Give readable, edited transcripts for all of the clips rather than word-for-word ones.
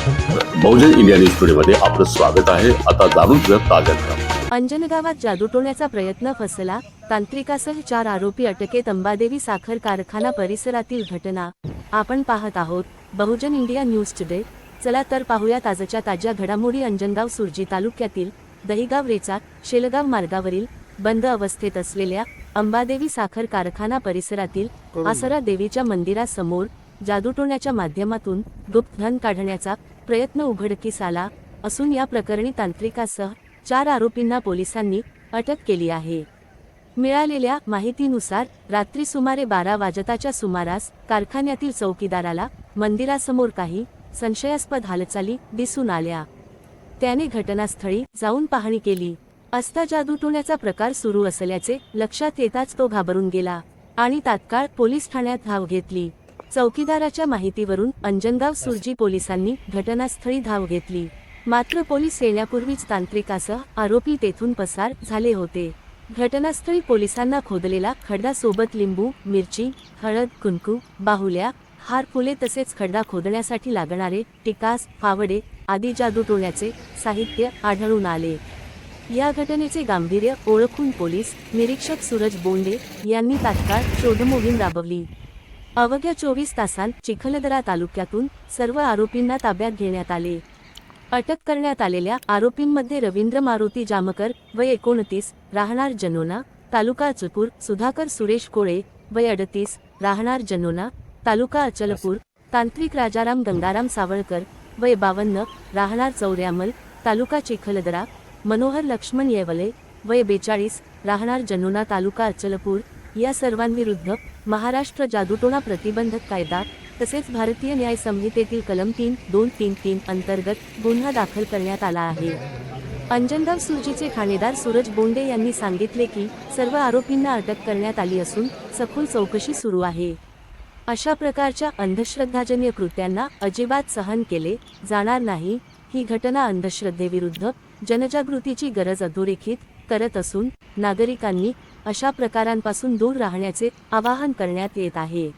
बहुजन India news टुडेमध्ये आपलं स्वागत आहे। आता जाणून घेऊया ताज्या घडामोडी। अंजनगावात जादूटोण्याचा प्रयत्न फसला, तांत्रिकासह 4 आरोपी अटकेत। अंबादेवी साखर कारखाना परिसरातील घटना आपण पाहत आहोत बहुजन इंडिया न्यूज टुडे। चला तर पाहूया आजच्या ताज्या घडामोडी। अंजनगाव सुरजी तालुक्यातील दहिगाव रेचा शेलगाव मार्गावरील बंद अवस्थेत असलेल्या अंबादेवी साखर कारखाना परिसरातील आसरा देवीच्या मंदिरासमोर जादूटोण्याच्या माध्यमातून गुप्त धन काढण्याचा प्रयत्न उघडकीस आला असून या प्रकरणी तांत्रिकासह 4 आरोपींना पोलिसांनी अटक केली आहे। मिळालेल्या माहितीनुसार रात्री सुमारे 12 वाजताच्या सुमारास कारखान्यातील चौकीदाराला मंदिरासमोर काही संशयास्पद हालचाली दिसून आल्या। त्याने घटनास्थळी जाऊन पाहणी केली असता जादूटोण्याचा प्रकार सुरू असल्याचे लक्षात येताच तो घाबरून गेला आणि तात्काळ पोलीस ठाण्यात धाव घेतली। चौकीदाराच्या माहितीवरून अंजनगाव सुरजी पोलिसांनी घटनास्थळी धाव घेतली, मात्र पोलीस येण्यापूर्वीच तांत्रिकासह आरोपी तेथून पसार झाले होते। घटनास्थळी पोलिसांना खोदलेला खड्डा सोबत लिंबू, मिरची, हळद, कुंकू, बाहुल्या, हार, फुले तसेच खड्डा खोदण्यासाठी लागणारे टिकास, फावडे आदी जादूटोण्याचे साहित्य आढळून आले। या घटनेचे गांभीर्य ओळखून पोलीस निरीक्षक सूरज बोंडे यांनी तात्काळ शोधमोहीम राबवली। अवघ्या 24 तासांत चिखलदरा तालुक्यातून सर्व आरोपींना ताब्यात घेण्यात आले। अटक करण्यात आलेल्या आरोपींमध्ये रवींद्र मारुती जामकर वय 29 राहणार जनोना तालुका अचलपूर, सुधाकर सुरेश कोळे वय 38 राहणार जनोना तालुका अचलपूर, तांत्रिक राजाराम गंगाराम सावळकर वय 52 राहणार चौऱ्यामल तालुका चिखलदरा, मनोहर लक्ष्मण येवले वय 42 राहणार जनोना तालुका अचलपूर या सर्वांविरुद्ध महाराष्ट्र जादूटोणा प्रतिबंधक कायदा तसेच भारतीय न्याय संहितेतील कलम 3233 अंतर्गत गुन्हा दाखल करण्यात आला आहे। अंजनगाव सुरजीचे ठाणेदार सूरज बोंडे यांनी सांगितले की सर्व आरोपींना अटक करण्यात आली असून सखोल चौकशी सुरू आहे। अशा प्रकारच्या अंधश्रद्धाजन्य कृत्यांना अजिबात सहन केले जाणार नाही। ही घटना अंधश्रद्धेविरुद्ध जनजागृतीची गरज अधोरेखित करत असून नागरिकांनी अशा प्रकारांपासून दूर राहण्याचे आवाहन करण्यात येत आहे,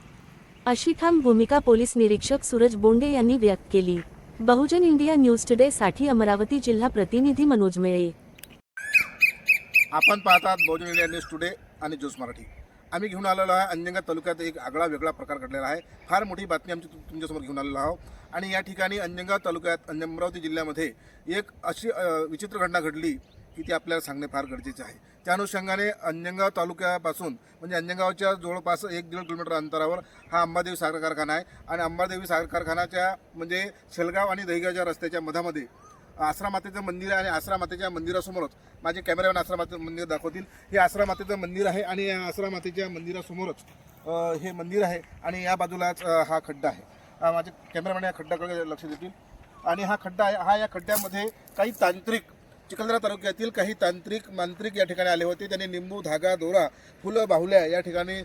अशी ठाम भूमिका पोलीस निरीक्षक सूरज बोंडे यांनी व्यक्त केली। बहुजन इंडिया न्यूज टुडे साठी अमरावती जिल्हा प्रतिनिधी मनोज मेळे। आपण पाहतात बहुजन इंडिया न्यूज टुडे आणि ज्यूस मराठी। आम्ही घेऊन आलेलो आहे अंजनगाव तालुक्यात एक आगळा वेगळा प्रकार घडलेला आहे। फार मोठी बातमी आमची तुमच्यासमोर घेऊन आलेलो आहोत आणि या ठिकाणी अंजनगाव तालुक्यात अमरावती जिल्ह्यामध्ये एक अशी विचित्र घटना घडली की ती आपल्याला सांगणे फार गरजेचे आहे। त्या अनुषंगाने अंजनगाव तालुक्यापासून म्हणजे अंजनगावच्या जवळपास 1-1.5 किलोमीटर अंतरावर हा अंबादेवी साखर कारखाना आहे आणि अंबादेवी साखर कारखानाच्या म्हणजे शेलगाव आणि दहिगावच्या रस्त्याच्या मधामध्ये आसरा मातेचं मंदिर आहे आणि आसरा मातेच्या मंदिरासमोरच माझे कॅमेरामॅन आसरा मातेचं मंदिर दाखवतील। हे आसरा मातेचं मंदिर आहे आणि या आसरा मातेच्या मंदिरासमोरच हे मंदिर आहे आणि या बाजूलाच हा खड्डा आहे। माझे कॅमेरामॅन या खड्ड्याकडे लक्ष देतील आणि हा खड्डा आहे। या खड्ड्यामध्ये काही तांत्रिक चिखलदरा तालुक्यातील काही मांत्रिक या ठिकाणी आले होते। त्यांनी निंबू, धागा, दोरा, फुलं, बाहुल्या या ठिकाणी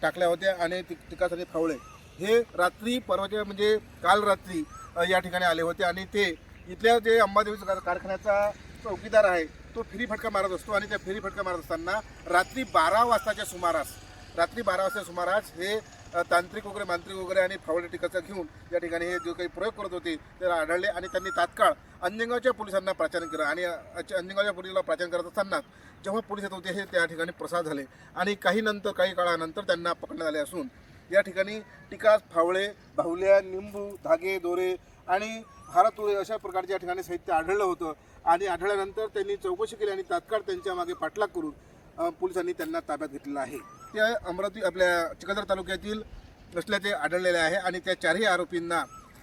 टाकल्या होत्या आणि टिकासाठी फावळे हे रात्री परवाच्या म्हणजे काल रात्री या ठिकाणी आले होते आणि ते इथल्या जे अंबादेवी कारखान्याचा चौकीदार आहे तो फेरीफटका मारत असतो आणि त्या फेरीफटका मारत असताना रात्री 12 वाजताच्या सुमारास हे तांत्रिक वगैरे मांत्रिक वगैरे आणि फावडे टिकाचा घेऊन या ठिकाणी हे जो काही प्रयोग करत होते ते आढळले आणि त्यांनी तात्काळ अंजनगावच्या पोलिसांना प्राचारण केलं आणि अंजनगावच्या पोलिसाला प्राचारण करत असताना जेव्हा पोलीस येत होते हे त्या ठिकाणी प्रसार झाले आणि काही काळानंतर त्यांना पकडण्यात आले असून या ठिकाणी टिकास, फावळे, बाहुल्या, निंबू, धागे, दोरे आणि हारतुरे अशा प्रकारचे या ठिकाणी साहित्य आढळलं होतं आणि आढळल्यानंतर त्यांनी चौकशी केली आणि तात्काळ त्यांच्या मागे पाठलाग करून पोलिसांनी त्यांना ताब्यात घेतलेलं आहे। ते अमरावती आपल्या चिखलदरा तालुक्यातील असल्याचे आढळलेले आहे आणि त्या 4ही आरोपींना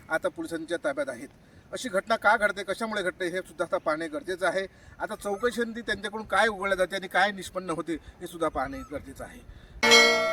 आता पोलिसांच्या ताब्यात आहेत। अशी घटना का घडते, कशामुळे घडते हे सुद्धा आता पाहणे गरजेचं आहे। आता चौकशीनंतर त्यांच्याकडून काय उघडले जाते आणि काय निष्पन्न होते हे सुद्धा पाहणे गरजेचं आहे।